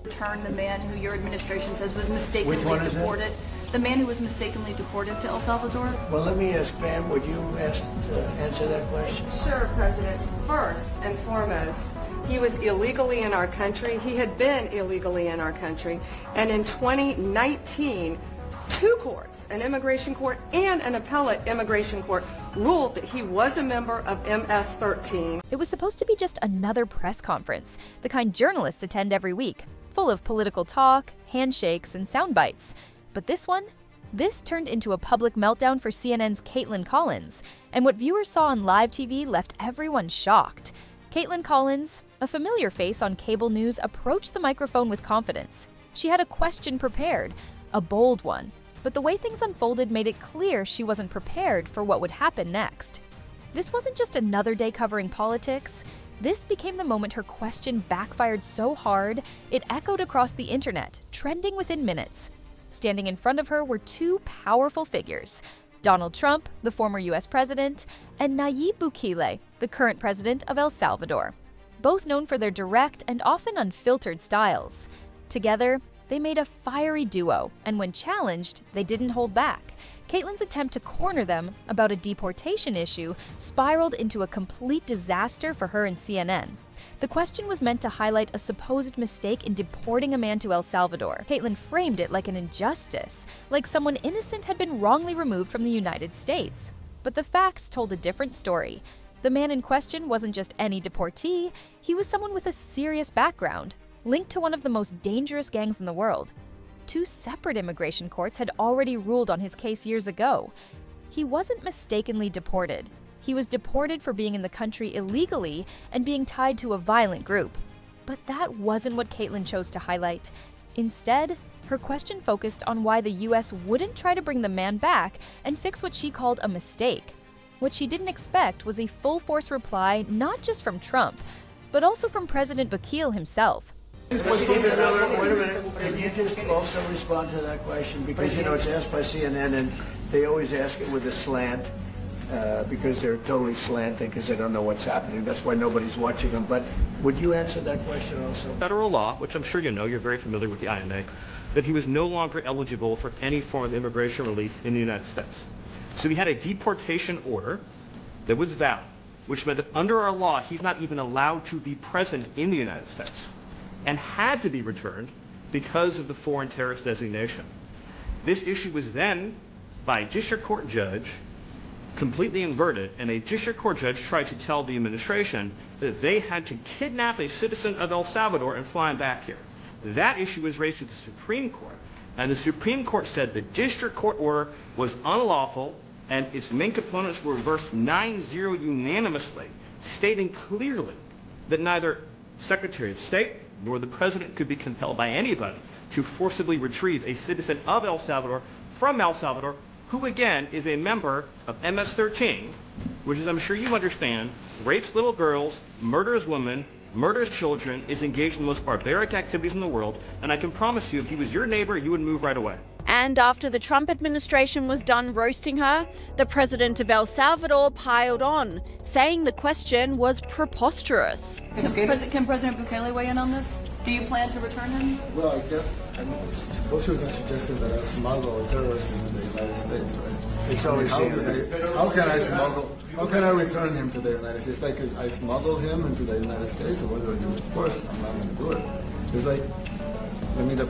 Return the man who your administration says was mistakenly deported. The man who was mistakenly deported to El Salvador? Well, let me ask Pam, would you answer that question? Sure, President. First and foremost, he was illegally in our country. He had been illegally in our country. And in 2019, two courts, an immigration court and an appellate immigration court, ruled that he was a member of MS-13. It was supposed to be just another press conference, the kind journalists attend every week, full of political talk, handshakes, and sound bites. But this turned into a public meltdown for CNN's Kaitlan Collins, and what viewers saw on live TV left everyone shocked. Kaitlan Collins, a familiar face on cable news, approached the microphone with confidence. She had a question prepared, a bold one, but the way things unfolded made it clear she wasn't prepared for what would happen next. This wasn't just another day covering politics. This became the moment her question backfired so hard, it echoed across the internet, trending within minutes. Standing in front of her were two powerful figures, Donald Trump, the former US president, and Nayib Bukele, the current president of El Salvador, both known for their direct and often unfiltered styles. Together, they made a fiery duo, and when challenged, they didn't hold back. Kaitlan's attempt to corner them about a deportation issue spiraled into a complete disaster for her and CNN. The question was meant to highlight a supposed mistake in deporting a man to El Salvador. Kaitlan framed it like an injustice, like someone innocent had been wrongly removed from the United States. But the facts told a different story. The man in question wasn't just any deportee, he was someone with a serious background, linked to one of the most dangerous gangs in the world. Two separate immigration courts had already ruled on his case years ago. He wasn't mistakenly deported. He was deported for being in the country illegally and being tied to a violent group. But that wasn't what Kaitlan chose to highlight. Instead, her question focused on why the US wouldn't try to bring the man back and fix what she called a mistake. What she didn't expect was a full-force reply not just from Trump, but also from President Bukele himself. Stephen Miller, wait a minute. Can you just also respond to that question? Because, it's asked by CNN, and they always ask it with a slant, because they're totally slanting, because they don't know what's happening. That's why nobody's watching them. But would you answer that question also? Federal law, which I'm sure you know, you're very familiar with the INA, that he was no longer eligible for any form of immigration relief in the United States. So he had a deportation order that was valid, which meant that under our law, he's not even allowed to be present in the United States, and had to be returned because of the foreign terrorist designation. This issue was then, by a district court judge, completely inverted, and a district court judge tried to tell the administration that they had to kidnap a citizen of El Salvador and fly him back here. That issue was raised to the Supreme Court, and the Supreme Court said the district court order was unlawful, and its main components were reversed 9-0 unanimously, stating clearly that neither Secretary of State nor the president could be compelled by anybody to forcibly retrieve a citizen of El Salvador from El Salvador, who again is a member of MS-13, which, as I'm sure you understand, rapes little girls, murders women, murders children, is engaged in the most barbaric activities in the world, and I can promise you, if he was your neighbor, you would move right away. And after the Trump administration was done roasting her, the president of El Salvador piled on, saying the question was preposterous. Can President Bukele weigh in on this? Do you plan to return him? Well, I guess, suppose you guys suggested that I smuggle terrorists into the United States, right? It's always how can I smuggle? How can I return him to the United States? Like I smuggle him into the United States, or whether of course I'm not going to do it. It's like, I mean, the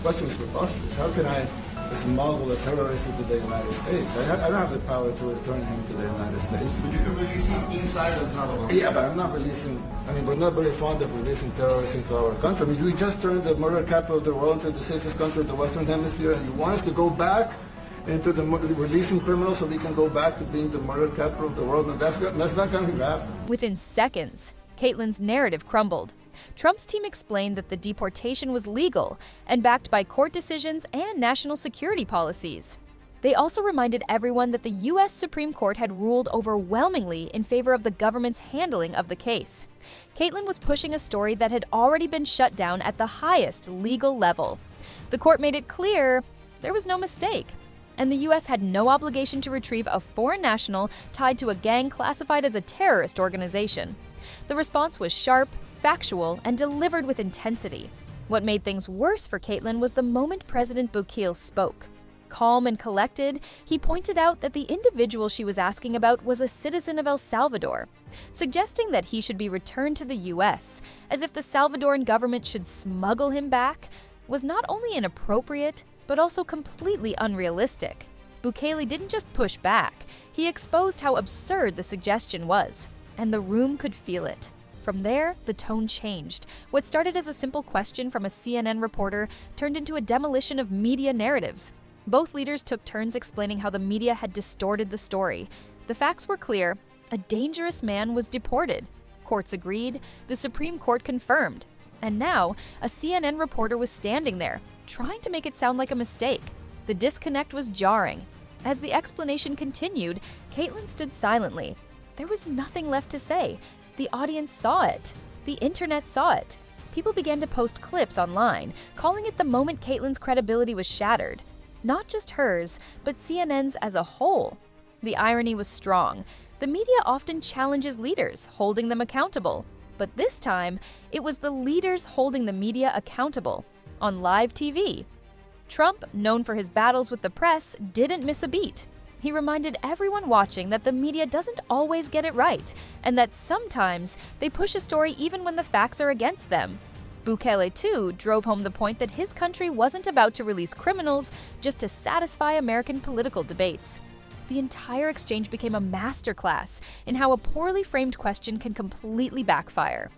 question is preposterous. How can I smuggle a terrorist into the United States? I don't have the power to return him to the United States. But you can release him inside El Salvador. Yeah, but I'm not releasing. I mean, we're not very fond of releasing terrorists into our country. I mean, we just turned the murder capital of the world into the safest country of the Western Hemisphere, and you want us to go back into the releasing criminals so we can go back to being the murder capital of the world? And that's not going to happen. Within seconds, Kaitlan's narrative crumbled. Trump's team explained that the deportation was legal and backed by court decisions and national security policies. They also reminded everyone that the U.S. Supreme Court had ruled overwhelmingly in favor of the government's handling of the case. Kaitlan was pushing a story that had already been shut down at the highest legal level. The court made it clear there was no mistake, and the U.S. had no obligation to retrieve a foreign national tied to a gang classified as a terrorist organization. The response was sharp, factual, and delivered with intensity. What made things worse for Kaitlan was the moment President Bukele spoke. Calm and collected, he pointed out that the individual she was asking about was a citizen of El Salvador, suggesting that he should be returned to the US, as if the Salvadoran government should smuggle him back, was not only inappropriate, but also completely unrealistic. Bukele didn't just push back, he exposed how absurd the suggestion was, and the room could feel it. From there, the tone changed. What started as a simple question from a CNN reporter turned into a demolition of media narratives. Both leaders took turns explaining how the media had distorted the story. The facts were clear. A dangerous man was deported. Courts agreed. The Supreme Court confirmed. And now, a CNN reporter was standing there, trying to make it sound like a mistake. The disconnect was jarring. As the explanation continued, Kaitlan stood silently. There was nothing left to say. The audience saw it. The internet saw it. People began to post clips online, calling it the moment Kaitlan's credibility was shattered. Not just hers, but CNN's as a whole. The irony was strong. The media often challenges leaders, holding them accountable. But this time, it was the leaders holding the media accountable on live TV. Trump, known for his battles with the press, didn't miss a beat. He reminded everyone watching that the media doesn't always get it right, and that sometimes they push a story even when the facts are against them. Bukele, too, drove home the point that his country wasn't about to release criminals just to satisfy American political debates. The entire exchange became a masterclass in how a poorly framed question can completely backfire.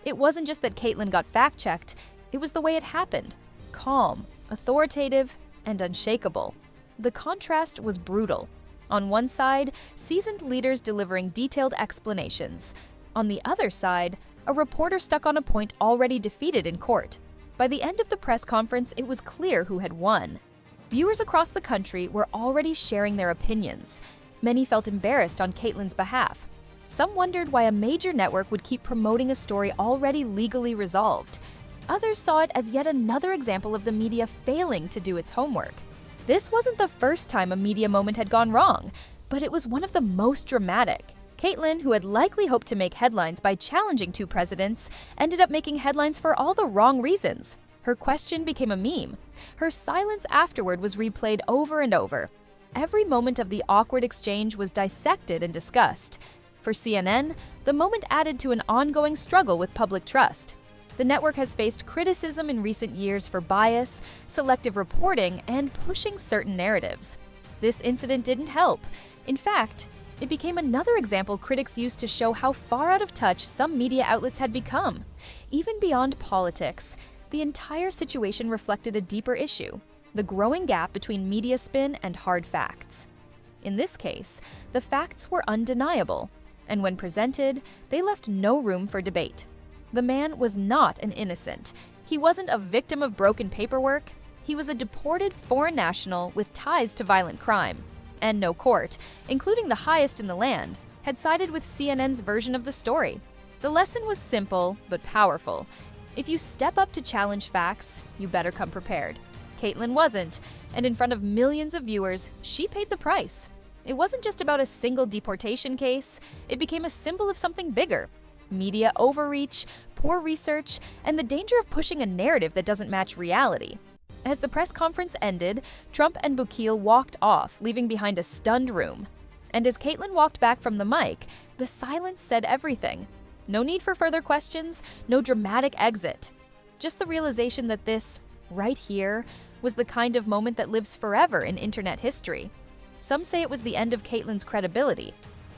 It wasn't just that Kaitlan got fact-checked, it was the way it happened. Calm, authoritative, and unshakable. The contrast was brutal. On one side, seasoned leaders delivering detailed explanations. On the other side, a reporter stuck on a point already defeated in court. By the end of the press conference, it was clear who had won. Viewers across the country were already sharing their opinions. Many felt embarrassed on Kaitlan's behalf. Some wondered why a major network would keep promoting a story already legally resolved. Others saw it as yet another example of the media failing to do its homework. This wasn't the first time a media moment had gone wrong, but it was one of the most dramatic. Kaitlan, who had likely hoped to make headlines by challenging two presidents, ended up making headlines for all the wrong reasons. Her question became a meme. Her silence afterward was replayed over and over. Every moment of the awkward exchange was dissected and discussed. For CNN, the moment added to an ongoing struggle with public trust. The network has faced criticism in recent years for bias, selective reporting, and pushing certain narratives. This incident didn't help. In fact, it became another example critics used to show how far out of touch some media outlets had become. Even beyond politics, the entire situation reflected a deeper issue: the growing gap between media spin and hard facts. In this case, the facts were undeniable, and when presented, they left no room for debate. The man was not an innocent. He wasn't a victim of broken paperwork. He was a deported foreign national with ties to violent crime. And no court, including the highest in the land, had sided with CNN's version of the story. The lesson was simple but powerful. If you step up to challenge facts, you better come prepared. Kaitlan wasn't, and in front of millions of viewers, she paid the price. It wasn't just about a single deportation case, it became a symbol of something bigger: media overreach, poor research, and the danger of pushing a narrative that doesn't match reality. As the press conference ended, Trump and Bukele walked off, leaving behind a stunned room. And as Kaitlan walked back from the mic, the silence said everything. No need for further questions, no dramatic exit. Just the realization that this, right here, was the kind of moment that lives forever in internet history. Some say it was the end of Kaitlan's credibility.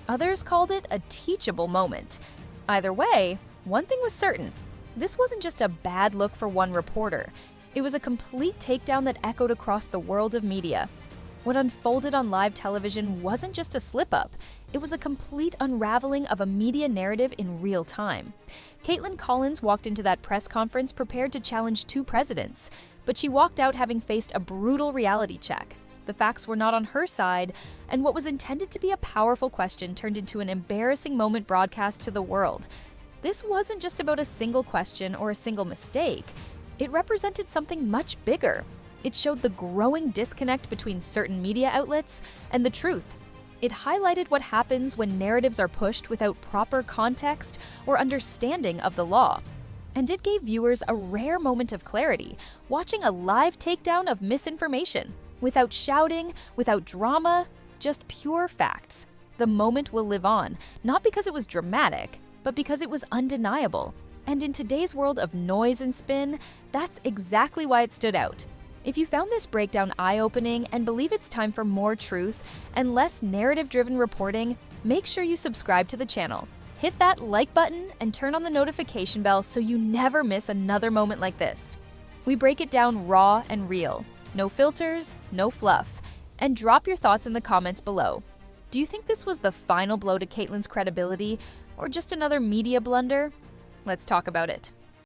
Others called it a teachable moment. Either way, one thing was certain: this wasn't just a bad look for one reporter. It was a complete takedown that echoed across the world of media. What unfolded on live television wasn't just a slip-up. It was a complete unraveling of a media narrative in real time. Kaitlan Collins walked into that press conference prepared to challenge two presidents, but she walked out having faced a brutal reality check. The facts were not on her side, and what was intended to be a powerful question turned into an embarrassing moment broadcast to the world. This wasn't just about a single question or a single mistake. It represented something much bigger. It showed the growing disconnect between certain media outlets and the truth. It highlighted what happens when narratives are pushed without proper context or understanding of the law. And it gave viewers a rare moment of clarity, watching a live takedown of misinformation. Without shouting, without drama, just pure facts. The moment will live on, not because it was dramatic, but because it was undeniable. And in today's world of noise and spin, that's exactly why it stood out. If you found this breakdown eye-opening and believe it's time for more truth and less narrative-driven reporting, make sure you subscribe to the channel. Hit that like button and turn on the notification bell so you never miss another moment like this. We break it down raw and real. No filters, no fluff. And drop your thoughts in the comments below. Do you think this was the final blow to Kaitlan's credibility, or just another media blunder? Let's talk about it.